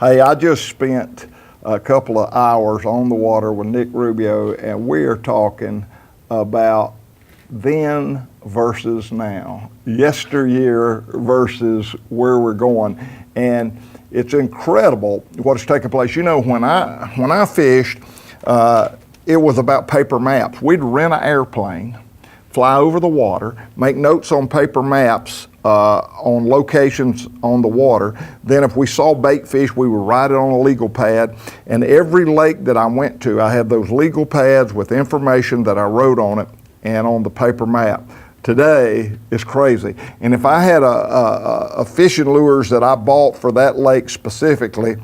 Hey, I just spent a couple of hours on the water with Nick Rubio, and we're talking about then versus now, yesteryear versus where we're going. And it's incredible what's taking place. You know, when I fished, it was about paper maps. We'd rent an airplane, fly over the water, make notes on paper maps on locations on the water. Then if we saw bait fish, we would write it on a legal pad. And every lake that I went to, I had those legal pads with information that I wrote on it and on the paper map. Today is crazy. And if I had a fishing lures that I bought for that lake specifically,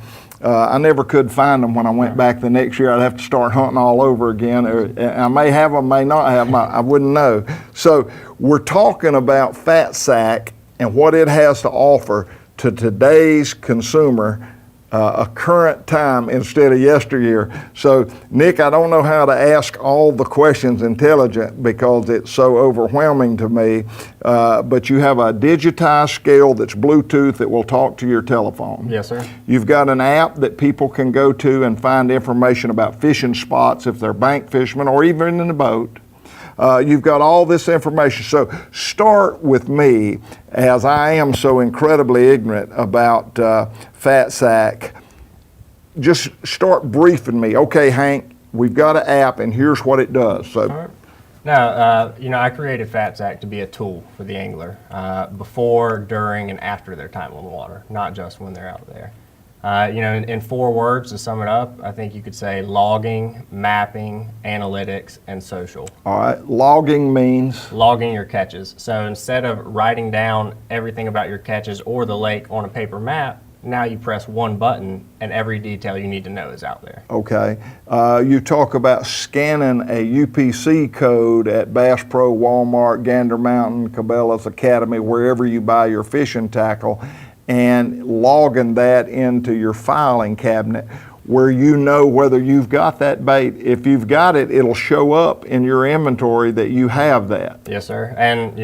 I never could find them when I went back the next year. I'd have to start hunting all over again. I may have them, may not have them, I wouldn't know. So we're talking about Fat Sack and what it has to offer to today's consumer, a current time instead of yesteryear. So Nick, I don't know how to ask all the questions intelligent because it's so overwhelming to me, but you have a digitized scale that's Bluetooth that will talk to your telephone. Yes, sir. You've got an app that people can go to and find information about fishing spots if they're bank fishermen or even in the boat. You've got all this information. So start with me, as I am so incredibly ignorant about Fat Sack. Just start briefing me. Okay, Hank, we've got an app and here's what it does. So. All right. Now, I created Fat Sack to be a tool for the angler before, during, and after their time on the water, not just when they're out there. In 4 words to sum it up, I think you could say logging, mapping, analytics, and social. All right, logging means? Logging your catches. So instead of writing down everything about your catches or the lake on a paper map, now you press one button and every detail you need to know is out there. Okay. You talk about scanning a UPC code at Bass Pro, Walmart, Gander Mountain, Cabela's Academy, wherever you buy your fishing tackle, and logging that into your filing cabinet where you know whether you've got that bait. If you've got it, it'll show up in your inventory that you have that. Yes, sir. And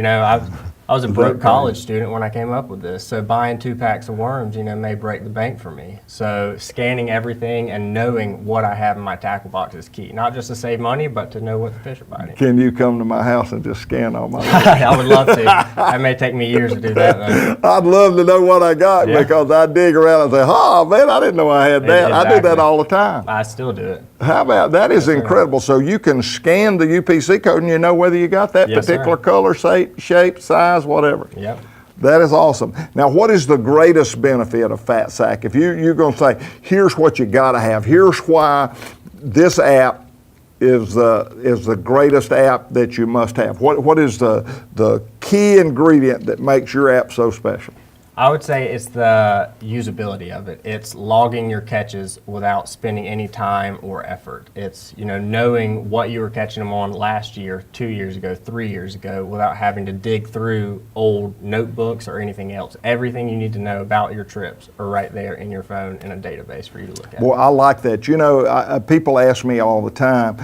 I was a broke college student when I came up with this, so buying 2 packs of worms, may break the bank for me. So scanning everything and knowing what I have in my tackle box is key, not just to save money, but to know what the fish are biting. Can you come to my house and just scan all my I would love to. It may take me years to do that, though. I'd love to know what I got because I dig around and say, oh man, I didn't know I had that. Exactly. I do that all the time. I still do it. How about that? Is incredible. So you can scan the UPC code and you know whether you got that particular color, shape, size, whatever. Yep. That is awesome. Now, what is the greatest benefit of Fat Sack? If you're going to say, here's what you got to have, here's why this app is the greatest app that you must have. What is the key ingredient that makes your app so special? I would say it's the usability of it. It's logging your catches without spending any time or effort. It's, knowing what you were catching them on last year, 2 years ago, 3 years ago, without having to dig through old notebooks or anything else. Everything you need to know about your trips are right there in your phone in a database for you to look at. Well, I like that. People ask me all the time,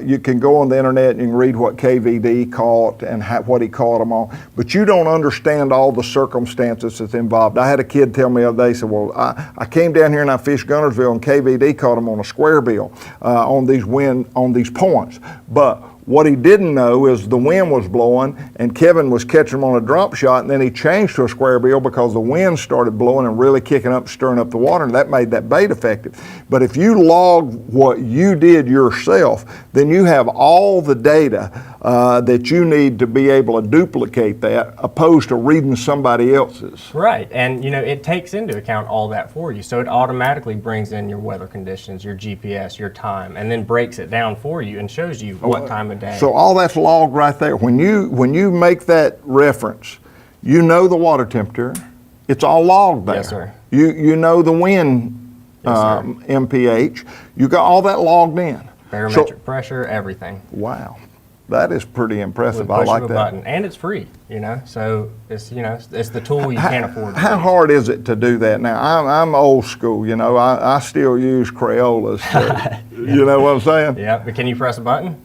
you can go on the internet and you can read what KVD caught and what he caught them on, but you don't understand all the circumstances that's involved. I had a kid tell me the other day, he said, well, I came down here and I fished Guntersville and KVD caught him on a square bill on these points. But what he didn't know is the wind was blowing and Kevin was catching him on a drop shot, and then he changed to a square bill because the wind started blowing and really kicking up, stirring up the water, and that made that bait effective. But if you log what you did yourself, then you have all the data that you need to be able to duplicate that, opposed to reading somebody else's. Right, and it takes into account all that for you. So it automatically brings in your weather conditions, your GPS, your time, and then breaks it down for you and shows you what time of day. So all that's logged right there. When you make that reference, you know the water temperature. It's all logged there. Yes, sir. You know the wind MPH. You got all that logged in. Barometric pressure, everything. Wow. That is pretty impressive. I like that. Button. And it's free, so it's it's the tool you can't afford. How hard is it to do that? Now I'm old school, I still use Crayolas. You know what I'm saying? Yeah, but can you press a button?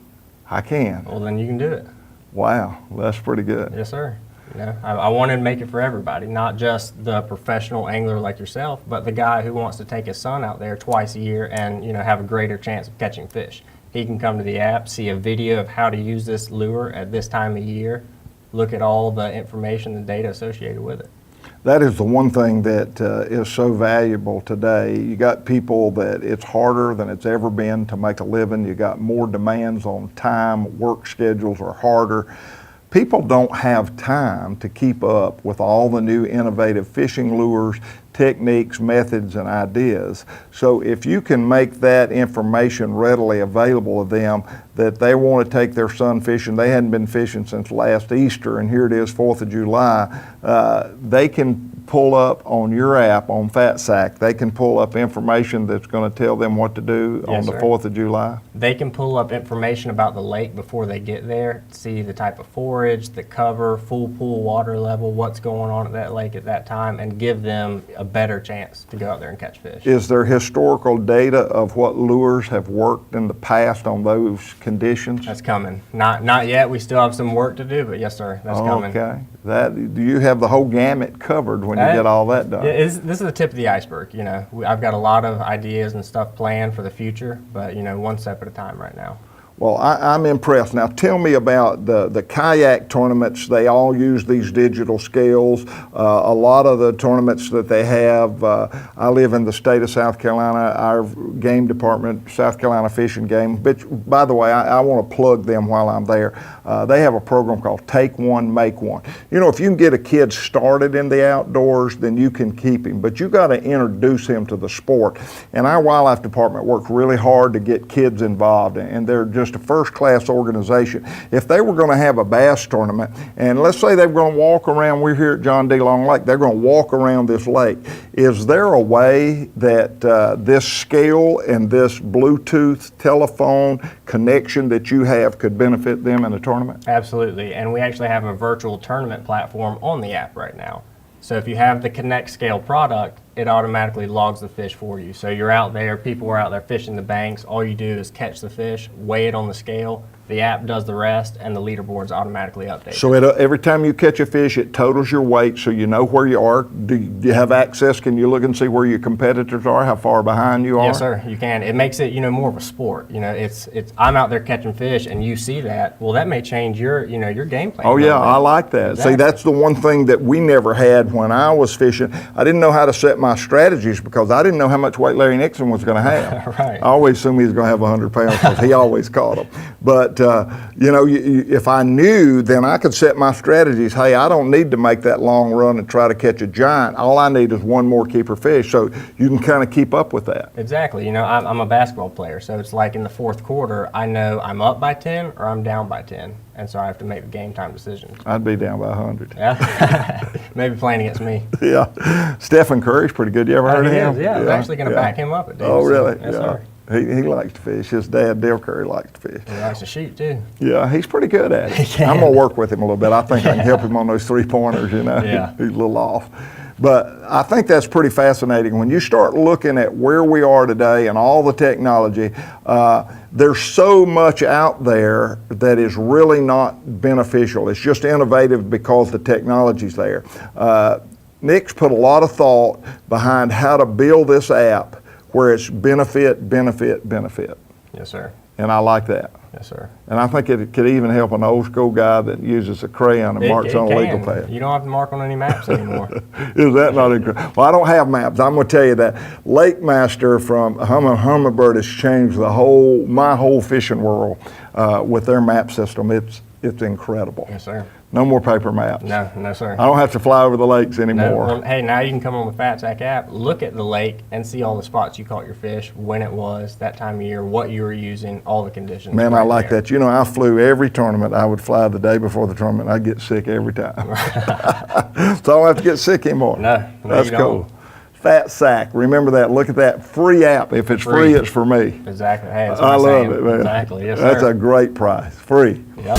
I can. Well, then you can do it. Wow, that's pretty good. Yes, sir. You know, I wanted to make it for everybody, not just the professional angler like yourself, but the guy who wants to take his son out there twice a year and, you know, have a greater chance of catching fish. He can come to the app, see a video of how to use this lure at this time of year, look at all the information and data associated with it. That is the one thing that is so valuable today. You got people that it's harder than it's ever been to make a living. You got more demands on time, work schedules are harder. People don't have time to keep up with all the new innovative fishing lures, techniques, methods, and ideas. So if you can make that information readily available to them, that they want to take their son fishing, they hadn't been fishing since last Easter, and here it is, 4th of July, they can pull up on your app on FatSack, they can pull up information that's going to tell them what to do on the 4th of July. They can pull up information about the lake before they get there, see the type of forage, the cover, full pool water level, what's going on at that lake at that time, and give them a better chance to go out there and catch fish. Is there historical data of what lures have worked in the past on those conditions? That's coming. Not yet. We still have some work to do, but yes, sir, that's coming. Okay. Do you have the whole gamut covered when you get all that done? This is the tip of the iceberg. You know, I've got a lot of ideas and stuff planned for the future, but you know, one step at a time right now. Well, I'm impressed. Now tell me about the kayak tournaments. They all use these digital scales. A lot of the tournaments that they have, I live in the state of South Carolina. Our game department, South Carolina Fish and Game, which, by the way, I want to plug them while I'm there. They have a program called Take One, Make One. You know, if you can get a kid started in the outdoors, then you can keep him. But you got to introduce him to the sport. And our wildlife department worked really hard to get kids involved, and they're just a first-class organization. If they were going to have a bass tournament, and let's say they were going to walk around, we're here at John D. Long Lake, they're going to walk around this lake. Is there a way that this scale and this Bluetooth telephone connection that you have could benefit them in a tournament? Absolutely, and we actually have a virtual tournament platform on the app right now. So if you have the Connect Scale product, it automatically logs the fish for you. So you're out there, people are out there fishing the banks, all you do is catch the fish, weigh it on the scale, the app does the rest, and the leaderboard's automatically updated. So every time you catch a fish, it totals your weight so you know where you are. Do you have access? Can you look and see where your competitors are, how far behind you are? Yes, sir, you can. It makes it, you know, more of a sport. You know, it's I'm out there catching fish and you see that, well, that may change your, you know, your game plan. Oh yeah, I like that. Exactly. See, that's the one thing that we never had when I was fishing. I didn't know how to set my strategies because I didn't know how much weight Larry Nixon was going to have. Right. I always assumed he was going to have 100 pounds because he always caught them. But, you know, if I knew, then I could set my strategies. Hey, I don't need to make that long run and try to catch a giant. All I need is one more keeper fish. So you can kind of keep up with that. Exactly. You know, I'm a basketball player, so it's like in the fourth quarter, I know I'm up by 10 or I'm down by 10. And so I have to make the game time decisions. I'd be down by 100. Yeah. Maybe playing against me. Yeah. Stephen Curry's pretty good. You ever heard of him? Yeah, I was actually going to back him up at Davis. Oh, really? Yes, yeah. sir. He likes to fish. His dad, Dale Curry, likes to fish. He likes to shoot, too. Yeah, he's pretty good at it. I'm going to work with him a little bit. I think I can help him on those three-pointers, you know. Yeah. He's a little off. But I think that's pretty fascinating. When you start looking at where we are today and all the technology, there's so much out there that is really not beneficial. It's just innovative because the technology's there. Nick's put a lot of thought behind how to build this app where it's benefit, benefit, benefit. Yes, sir. And I like that. Yes, sir. And I think it could even help an old school guy that uses a crayon and marks on a legal pad. You don't have to mark on any maps anymore. Is that not incredible? Well, I don't have maps. I'm going to tell you that Lake Master from Humminbird has changed my whole fishing world with their map system. It's incredible. Yes, sir. No more paper maps. No, sir. I don't have to fly over the lakes anymore. No, well, hey, now you can come on the FatSack app, look at the lake, and see all the spots you caught your fish, when it was, that time of year, what you were using, all the conditions. Man, right I like there. that. You know, I flew every tournament. I would fly the day before the tournament. I'd get sick every time. So I don't have to get sick anymore. No, That's you cool. don't. FatSack. Remember that. Look at that free app. If it's free, it's for me. Exactly. Hey, that's what I I'm love saying. it, man. Exactly. Yes, That's sir. a great price. Free. Yep.